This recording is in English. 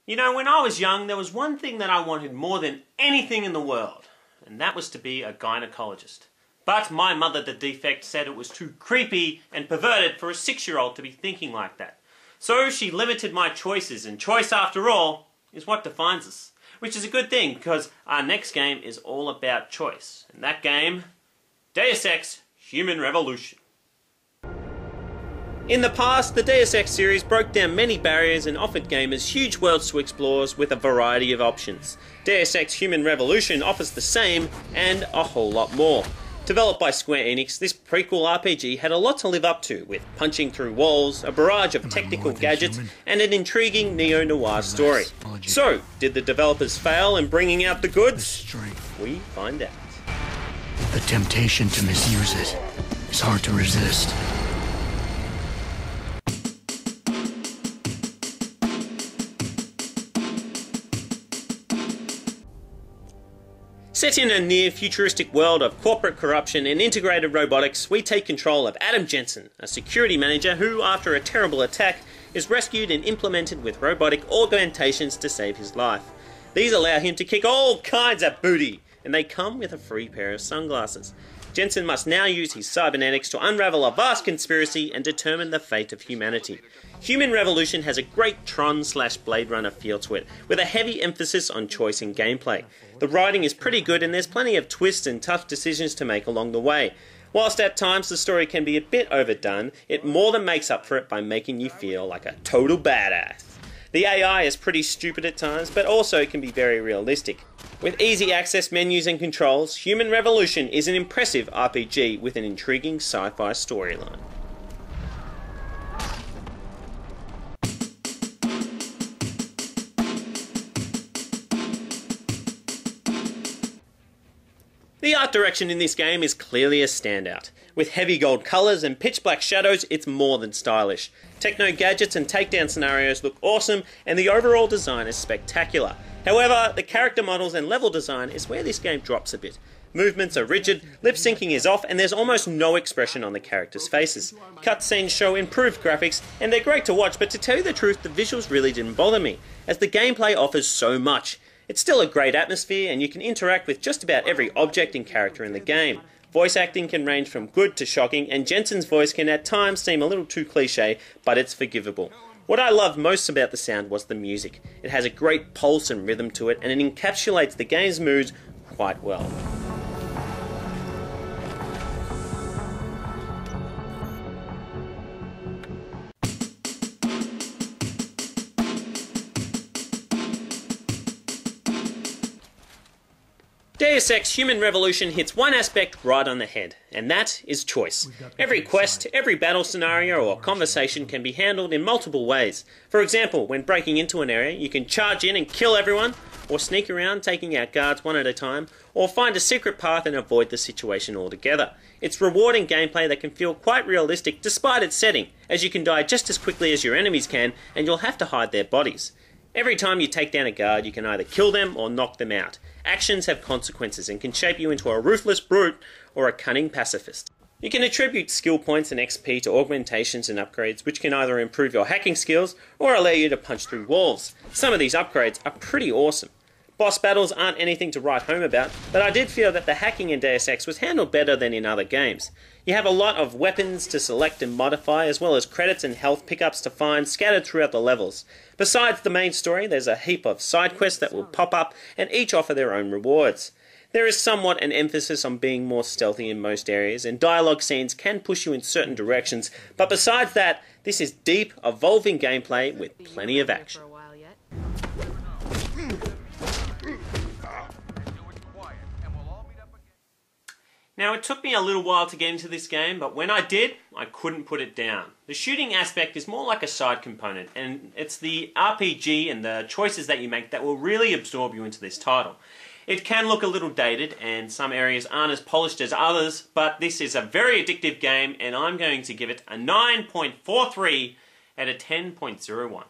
You know, when I was young, there was one thing that I wanted more than anything in the world, and that was to be a gynecologist. But my mother, the defect, said it was too creepy and perverted for a 6-year-old to be thinking like that. So she limited my choices, and choice, after all, is what defines us. Which is a good thing, because our next game is all about choice. And that game, Deus Ex: Human Revolution. In the past, the Deus Ex series broke down many barriers and offered gamers huge worlds to explore with a variety of options. Deus Ex: Human Revolution offers the same, and a whole lot more. Developed by Square Enix, this prequel RPG had a lot to live up to, with punching through walls, a barrage of technical gadgets, and an intriguing neo-noir story. So, did the developers fail in bringing out the goods? We find out. The temptation to misuse it is hard to resist. Set in a near-futuristic world of corporate corruption and integrated robotics, we take control of Adam Jensen, a security manager who, after a terrible attack, is rescued and implemented with robotic augmentations to save his life. These allow him to kick all kinds of booty, and they come with a free pair of sunglasses. Jensen must now use his cybernetics to unravel a vast conspiracy and determine the fate of humanity. Human Revolution has a great Tron/Blade Runner feel to it, with a heavy emphasis on choice in gameplay. The writing is pretty good and there's plenty of twists and tough decisions to make along the way. Whilst at times the story can be a bit overdone, it more than makes up for it by making you feel like a total badass. The AI is pretty stupid at times, but also can be very realistic. With easy access menus and controls, Human Revolution is an impressive RPG with an intriguing sci-fi storyline. The art direction in this game is clearly a standout. With heavy gold colours and pitch black shadows, it's more than stylish. Techno gadgets and takedown scenarios look awesome, and the overall design is spectacular. However, the character models and level design is where this game drops a bit. Movements are rigid, lip syncing is off, and there's almost no expression on the characters' faces. Cutscenes show improved graphics, and they're great to watch, but to tell you the truth, the visuals really didn't bother me, as the gameplay offers so much. It's still a great atmosphere, and you can interact with just about every object and character in the game. Voice acting can range from good to shocking, and Jensen's voice can at times seem a little too cliche, but it's forgivable. What I loved most about the sound was the music. It has a great pulse and rhythm to it, and it encapsulates the game's moods quite well. Deus Ex: Human Revolution hits one aspect right on the head, and that is choice. Every quest, every battle scenario or conversation can be handled in multiple ways. For example, when breaking into an area, you can charge in and kill everyone, or sneak around taking out guards one at a time, or find a secret path and avoid the situation altogether. It's rewarding gameplay that can feel quite realistic despite its setting, as you can die just as quickly as your enemies can, and you'll have to hide their bodies. Every time you take down a guard, you can either kill them or knock them out. Actions have consequences and can shape you into a ruthless brute or a cunning pacifist. You can attribute skill points and XP to augmentations and upgrades, which can either improve your hacking skills or allow you to punch through walls. Some of these upgrades are pretty awesome. Boss battles aren't anything to write home about, but I did feel that the hacking in Deus Ex was handled better than in other games. You have a lot of weapons to select and modify, as well as credits and health pickups to find scattered throughout the levels. Besides the main story, there's a heap of side quests that will pop up, and each offer their own rewards. There is somewhat an emphasis on being more stealthy in most areas, and dialogue scenes can push you in certain directions, but besides that, this is deep, evolving gameplay with plenty of action. Now, it took me a little while to get into this game, but when I did, I couldn't put it down. The shooting aspect is more like a side component, and it's the RPG and the choices that you make that will really absorb you into this title. It can look a little dated, and some areas aren't as polished as others, but this is a very addictive game, and I'm going to give it a 9.43 out of 10.01.